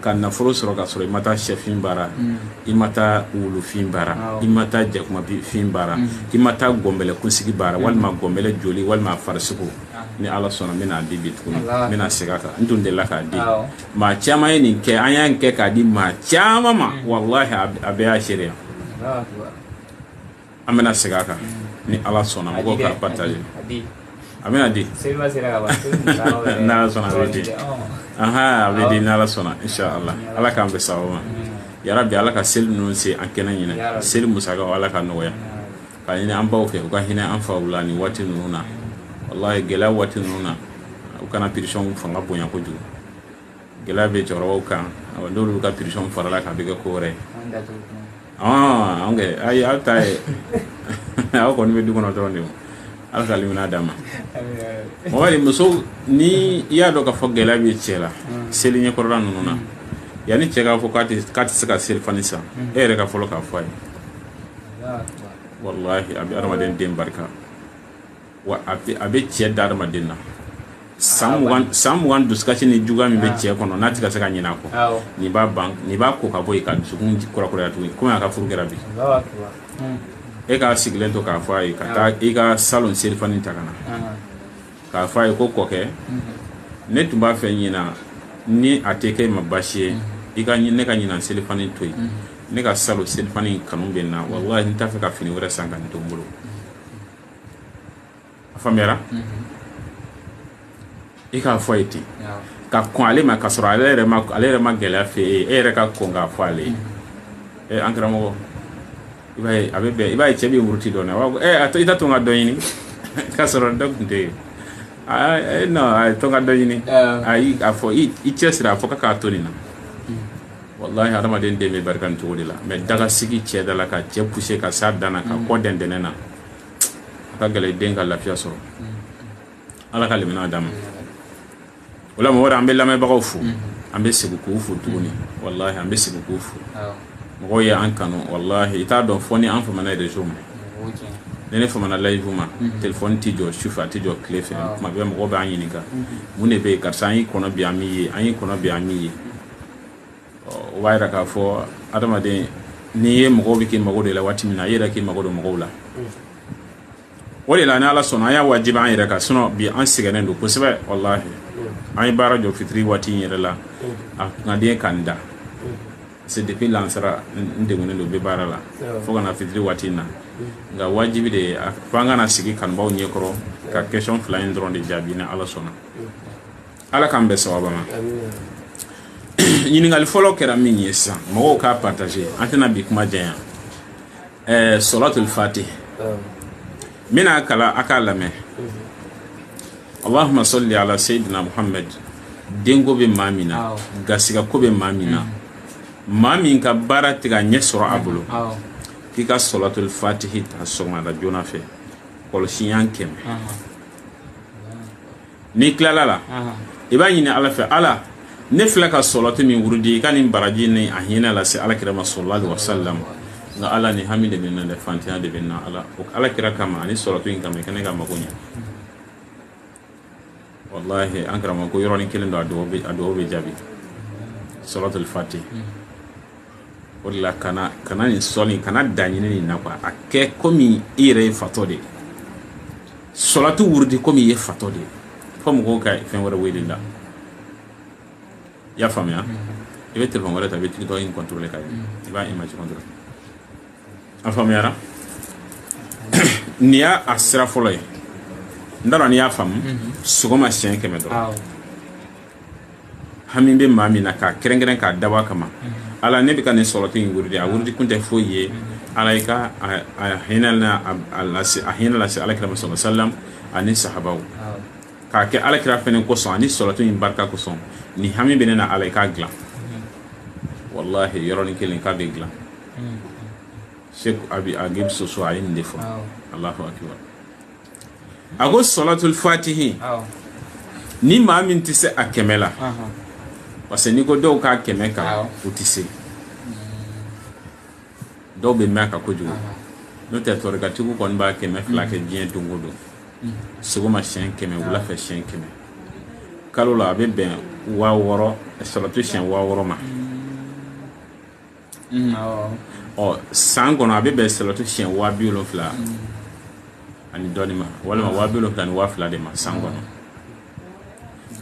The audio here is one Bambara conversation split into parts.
ka nafolo sɔrɔ ka sɔrɔ i ma taa sɛfin baara i ma taa wulufin baara i ma taa jakumafin baara i ma taa gɔnbɛlɛ kunsigi baara walima gɔnbɛlɛ joli walima farisugu ni ala sɔnna n bɛna di bi tuguni n bɛna segin a kan n tun delila k'a di maa caman ye nin kɛ an y'a kɛ k'a di maa caman ma walahi a bɛɛ y'a seereya an bɛna segin a kan ni ala sɔnna mɔgɔw k'a partage a bɛna di n'ala sɔnna a bɛ di a bɛ di n'ala sɔnna inshallah ala k'an bɛ sababu ma yarabi ala ka seli ninnu se an kɛnɛ ɲinɛ seli musakaw ala ka nɔgɔya ka ɲini an baw fɛ u ka hinɛ an faw la nin waati ninnu na wallahi gɛlɛya waati ninnu na u kana pression fanga bonya kojugu gɛlɛya bɛ cɛkɔrɔbaw kan n'olu ka pression farala k'a bɛ kɛ ko wɛrɛ ye an kɛ ayi aw ta ye aw kɔni bɛ du kɔnɔ dɔrɔn de ala ka limina d'a ma mɔgɔ muso ni i y'a dɔn k'a fɔ gɛlɛya bɛ cɛ la seli ɲɛkɔrɔla ninnu na yanni cɛ k'a fɔ k'a tɛ se ka seli fani san e yɛrɛ ka fɔlɔ k'a fɔ a ye wallahi a bɛ adamaden den barika wa a bɛ cɛ da adamaden na san 20 dusukasi ni juguya min bɛ cɛ kɔnɔ n'a tɛ ka se ka ɲinɛ a kɔ nin b'a ko ka bɔ yen ka dusukun kurakuraya tuguni komi a ka furu kɛra bi e k'a sigilen to k'a fɔ a ye ka taa i ka salon selifani ta ka na k'a fɔ a ye ko kɔkɛ ne tun b'a fɛ ɲina ni a tɛ kɛ ma baasi ye ne ka ɲina selifani to yen ne ka salon selifani kanu bɛ n na wallahi n t'a fɛ ka fini wɛrɛ san ka nin to n bolo a faamuyara i k'a fɔ a ye ten ka kɔn ale ma ka sɔrɔ ale yɛrɛ ma gɛlɛya fɛ e yɛrɛ ka kɔn k'a fɔ ale ye an karamɔgɔ i b'a ye a bɛ bɛn i b'a ye cɛ bɛ muruti dɔɔnin a b'a fɔ i ta to n ka dɔ ɲini k'a sɔrɔ dɔ tun tɛ yen non a ye to n ka dɔ ɲini ayi a fɔ i cɛ siri a fɔ k'a to nin na wallahi adamaden den bɛ barika nin cogo de la mais daga sigi cɛ da la ka cɛ pousser ka s'a dan na ka kɔ dɛndɛnɛ na a ka gɛlɛn den ka lafiya sɔrɔ ala ka limina d'a ma o la mɔgɔ wɛrɛ an bɛ lamɛnbagaw fo an bɛ segin k'u fo tuguni wallahi an bɛ segin k'u fo mɔgɔw ye an kanu wallahi i t'a dɔn fɔ ni an famana réseau ma ni ne famana live ma téléphone tɛ jɔ sufɛ a tɛ jɔ tile fɛ tuma bɛɛ mɔgɔw b'an ɲininka mun de bɛ yen karisa an y'i kɔnɔ bi an m'i ye an y'i kɔnɔ bi an m'i ye o b'a yira k'a fɔ adamaden n'i ye mɔgɔw bɛ k'i mago de la waati min na i yɛrɛ k'i mago don mɔgɔw la o de la ni ala sɔnna an y'a wajibi an yɛrɛ kan sinon bi an sɛgɛnnen don kosɛbɛ wallahi an ye baara jɔ fitiri waati in yɛrɛ la a kun ka di ye k'an da c'est depuis lansara n degunnen don bɛ baara la fo ka na fitiri waati in na nka wajibi de ye fo an kana sigi kanubaw ɲɛkɔrɔ ka question fila in dɔrɔn de jaabi ni ala sɔnna ala k'an bɛɛ sababa ma ɲininkali fɔlɔ kɛra min ye sisan mɔgɔw k'a partager an tɛna bi kuma janya solatul fatih n bɛna kala a k'a lamɛn allahumma salli ala sayyidina muhammad denko bɛ maa min na gasiga ko bɛ maa min na maa min ka baara tɛ ka ɲɛ sɔrɔ a bolo k'i ka solatul fatihi ta sɔgɔmada joona fɛ kɔlɔsiɲɛ 100 n'i tilala la i b'a ɲini ala fɛ ala ne filɛ ka solatu min wurudi i ka nin baraji ni a hinɛ lase alakira ma sallallahu alaihi wasallam nka ala ni hami de bɛ na dɛ fantanya de bɛ na ala o alakira kama ani solatu in kama i ka ne ka mago ɲɛ wallahi an karamɔgɔ ko yɔrɔnin kelen don a dɔw bɛ jaabi solatul fatih o de la kana nin sɔli kana daɲini nin na quoi a kɛ komi i yɛrɛ ye fatɔ de solatu wurudi komi i ye fatɔ de fo mɔgɔw ka fɛn wɛrɛ wele la i y'a faamuya i bɛ téléphone wɛrɛ ta i bɛ TikTok in contrôler ka ye i b'a image contrôler a faamuyara nin y'a a sira fɔlɔ ye n t'a dɔn n'i y'a faamu sɔgɔma siɲɛ 100 dɔrɔn hami bɛ maa min na k'a kɛrɛnkɛrɛn k'a dabɔ a kama ala ne bɛ ka nin sɔrɔtɔ in wurudi a wurudi kun tɛ foyi ye ala i ka a hinɛ lase alakira sallallahu alaihi wasallam ani sahabaw k'a kɛ alakira fɛnɛ kosɔn ani sɔrɔtɔ in barika kosɔn ni hami bɛ ne na ala i k'a dilan wallahi yɔrɔnin kelen k'a bɛ dilan Sheikh Abi Agib Soso a ye nin de fɔ Allahu akbar a ko solatul fatihi ni maa min tɛ se a 100 la parce que n'i ko dɔw k'a 100 kan u tɛ se dɔw bɛ mɛn a kan kojugu n'o tɛ tɔrɔkatigiw kɔni b'a 100 fila kɛ diɲɛ don o don sɔgɔma siɲɛ 100 wula fɛ siɲɛ 100 kalo la a bɛ bɛn 60 salatu siɲɛ 60 ma san kɔnɔ a bɛ bɛn salatu siɲɛ 70,000 ani dɔɔni ma walima 70,000 ni 2,000 de ma san kɔnɔ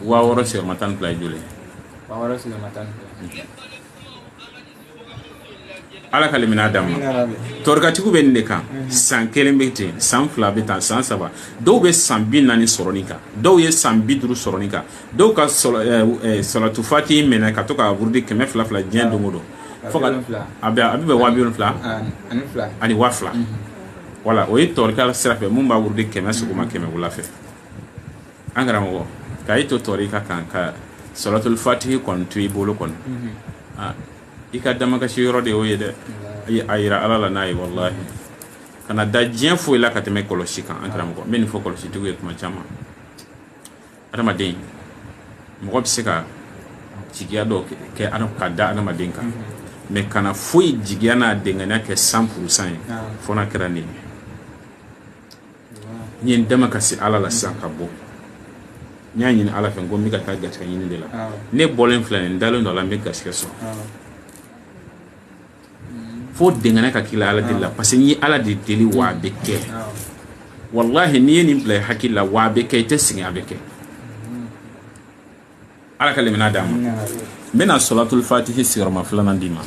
60 sigiyɔrɔma 12 ye joli ala ka limina d'a ma torikatigiw bɛ nin de kan san 1 bɛ ten san 2 bɛ tan san 3 dɔw bɛ san 40 sɔrɔ nin kan dɔw ye san 50 sɔrɔ nin kan dɔw ka salatu fati minɛ ka to ka wurudi 200 diɲɛ don o don fo ka a bɛ bɛn 70,000 ani 2,000 wala o ye torika sira fɛ mun b'a wurudi 100 sɔgɔma 100 wula fɛ an karamɔgɔ k'a to torika kan ka salatul fatihi kɔni to i bolo kɔni i ka dama kasi yɔrɔ de y'o ye dɛ a yira ala la n'a ye wallahi kana da diɲɛ foyi la ka tɛmɛ kɔlɔsi kan an karamɔgɔ n bɛ nin fɔ kɔlɔsitigiw ye tuma caman adamaden mɔgɔ bɛ se ka jigiya dɔ kɛ ka da adamaden kan mɛ kana foyi jigiya n'a dengania kɛ 100% ye fo n'a kɛra nin ye n ye n dama kasi ala la sisan ka bɔ n y'a ɲini ala fɛ n ko n bɛ ka taa garisɛgɛ ɲini de la ne bɔlen filɛ nin n dalen dɔ la n bɛ garisɛgɛ sɔrɔ fo dengania ka k'i la ala deli la parce que n ye ala de deli wa a bɛ kɛ wallahi n'i ye nin bila i hakili la wa a bɛ kɛ i tɛ sɛgɛn a bɛ kɛ ala ka limina d'a ma n bɛna salatul fatihi sigiyɔrɔma 2nan d'i ma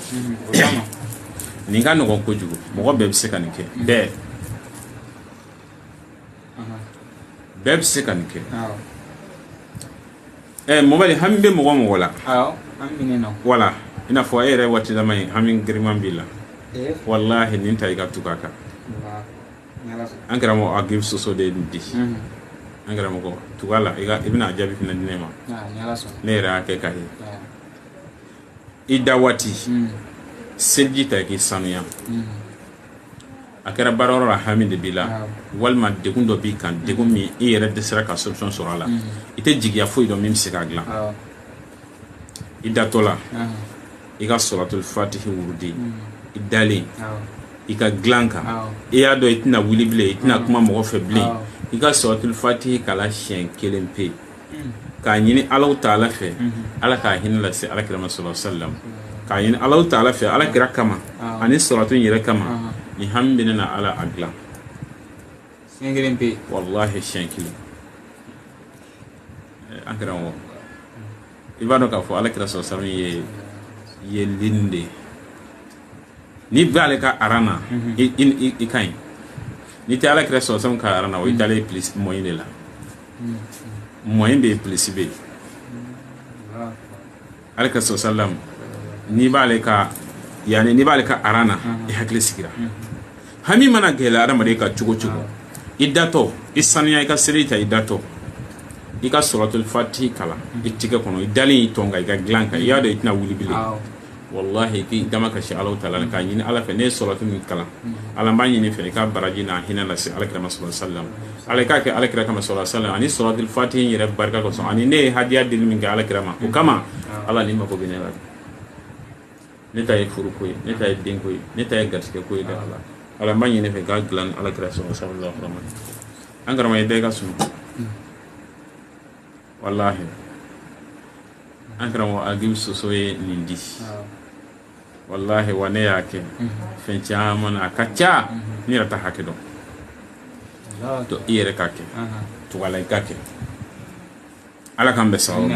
nin ka nɔgɔn kojugu mɔgɔ bɛɛ bɛ se ka nin kɛ bɛɛ bɛ se ka nin kɛ mobali hami bɛ mɔgɔ mɔgɔ la wala i n'a fɔ e yɛrɛ waati dama ye hami giriman b'i la wallahi nin ta i ka tugu a kan an karamɔgɔ a gift soso de nin di an karamɔgɔ tugu a la i bɛna a jaabi fana di ne ma ne yɛrɛ y'a kɛ k'a ye i da waati seliji ta i k'i sanuya a kɛra baarayɔrɔ la hami de b'i la walima degun dɔ b'i kan degun min i yɛrɛ dɛsɛra ka solution sɔrɔ a la i tɛ jigiya foyi dɔn min bɛ se k'a dilan i datɔ la i ka salatul fatihi wurudi i dalen i ka dilan kan i y'a dɔn i tɛna wuli bilen i tɛna kuma mɔgɔ fɛ bilen i ka salatul fatihi kala siɲɛ 1 pe k'a ɲini alaw ta'ala fɛ ala k'a hinɛ lase alakira ma sallallahu alaihi wasallam k'a ɲini alaw ta'ala fɛ alakira kama ani salatu yɛrɛ kama ni hami bɛ ne na ala a dilan siɲɛ 1 pe wallahi siɲɛ 1 an karamɔgɔ i b'a dɔn k'a fɔ alakira sallallahu alaihi wasallam ye linde ni bɛ ale ka arana i ka ɲi ni tɛ alakira sallallahu alaihi wasallam ka arana o i dalen plus moyen de la moyen bɛ plus bɛ alakira sallallahu alaihi wasallam ni b'ale ka arana i hakili sigira hami mana gɛlɛya adamaden ka cogo cogo i datɔ i sanuya i ka seli ta i datɔ i ka salatul fatihi kala i tigɛ kɔnɔ i dalen i tɔn kan i ka dilan kan i y'a dɔn i tɛna wuli bilen wallahi k'i dama kasi alaw ta'ala k'a ɲini ala fɛ ne ye salatu min kalan ala b'a ɲini fɛ i ka baraji n'a hinɛ lase alakira ma sallallahu alaihi wasallam ala k'a kɛ alakira kama sallallahu alaihi wasallam ani salatul fatihi yɛrɛ barika kosɔn ani ne ye hadiya dili min kɛ alakira ma o kama ala ni mako bɛ ne la ne ta ye furu ko ye ne ta ye den ko ye ne ta ye garisɛgɛ ko ye dɛ ala b'a ɲini fɛ k'a dilan alakira sallallahu alaihi wasallam an karamɔgɔ ye bɛɛ ka sun wallahi an karamɔgɔ a gift soso ye nin di wallahi wa ne y'a kɛ fɛn caman a ka ca ne yɛrɛ ta hakɛ dɔn to i yɛrɛ k'a kɛ tugala i k'a kɛ ala k'an bɛ sababu